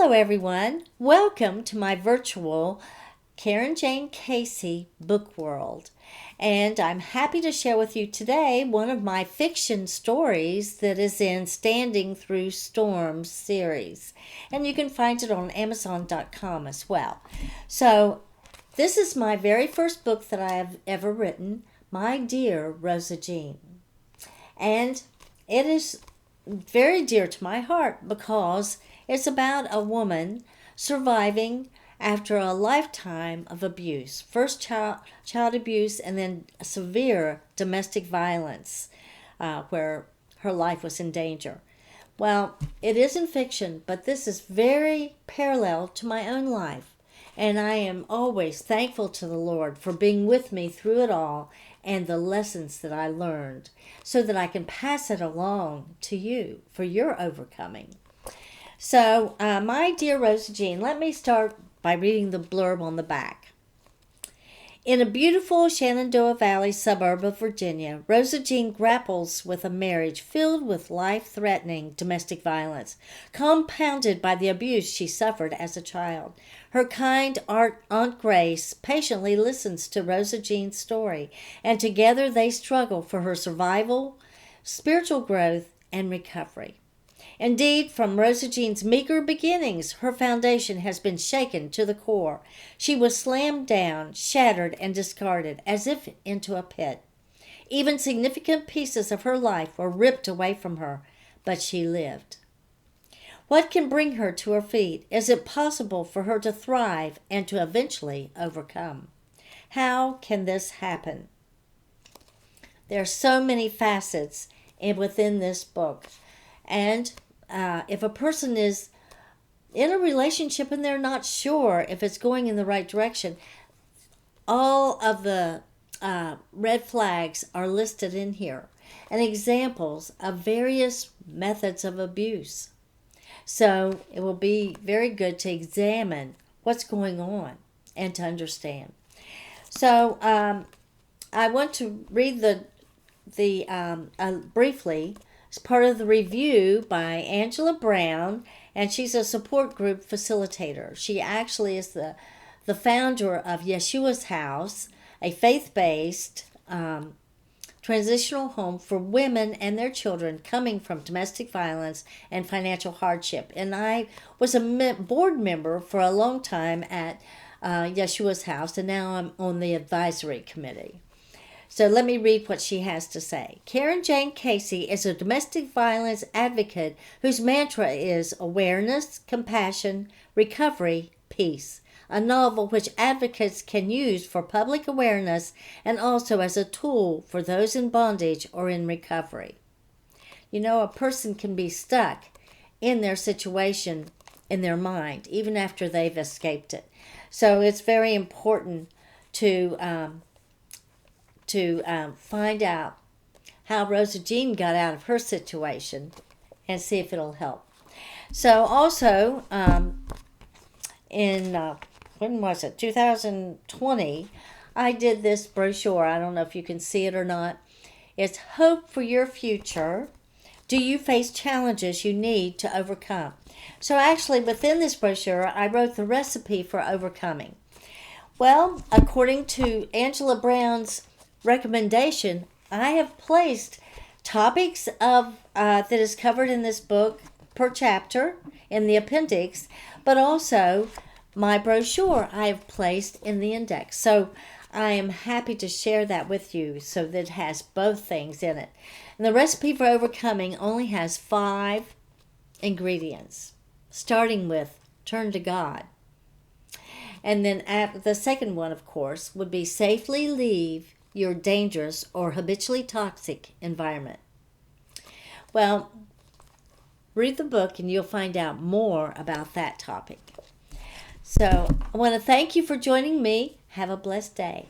Hello everyone, welcome to my virtual Carinjaynecasey book world. And I'm happy to share with you today one of my fiction stories that is in Standing Through Storms series. And you can find it on Amazon.com as well. So this is my very first book that I have ever written, My Dear Rosa Jean. And it is very dear to my heart because it's about a woman surviving after a lifetime of abuse. First child abuse and then severe domestic violence where her life was in danger. Well, it isn't fiction, but this is very parallel to my own life. And I am always thankful to the Lord for being with me through it all and the lessons that I learned so that I can pass it along to you for your overcoming. So, My Dear Rosa Jean, let me start by reading the blurb on the back. In a beautiful Shenandoah Valley suburb of Virginia, Rosa Jean grapples with a marriage filled with life-threatening domestic violence, compounded by the abuse she suffered as a child. Her kind Aunt Grace patiently listens to Rosa Jean's story, and together they struggle for her survival, spiritual growth, and recovery. Indeed, from Rosa Jean's meager beginnings, her foundation has been shaken to the core. She was slammed down, shattered, and discarded, as if into a pit. Even significant pieces of her life were ripped away from her, but she lived. What can bring her to her feet? Is it possible for her to thrive and to eventually overcome? How can this happen? There are so many facets within this book. And if a person is in a relationship and they're not sure if it's going in the right direction, all of the red flags are listed in here and examples of various methods of abuse. So it will be very good to examine what's going on and to understand. So I want to read briefly. It's part of the review by Angela Brown, and she's a support group facilitator. She actually is the founder of Yeshua's House, a faith-based transitional home for women and their children coming from domestic violence and financial hardship. And I was a board member for a long time at Yeshua's House, and now I'm on the advisory committee. So let me read what she has to say. Carinjaynecasey is a domestic violence advocate whose mantra is awareness, compassion, recovery, peace. A novel which advocates can use for public awareness and also as a tool for those in bondage or in recovery. You know, a person can be stuck in their situation in their mind, even after they've escaped it. So it's very important to find out how Rosa Jean got out of her situation and see if it'll help. So also, when was it? 2020, I did this brochure. I don't know if you can see it or not. It's Hope for Your Future. Do you face challenges you need to overcome? So actually, within this brochure, I wrote the recipe for overcoming. Well, according to Angela Brown's recommendation, I have placed topics that is covered in this book per chapter in the appendix, but also my brochure I have placed in the index. So I am happy to share that with you so that it has both things in it. And the recipe for overcoming only has 5 ingredients, starting with turn to God. And then the second one, of course, would be safely leave your dangerous or habitually toxic environment. Well, read the book and you'll find out more about that topic. So I want to thank you for joining me. Have a blessed day.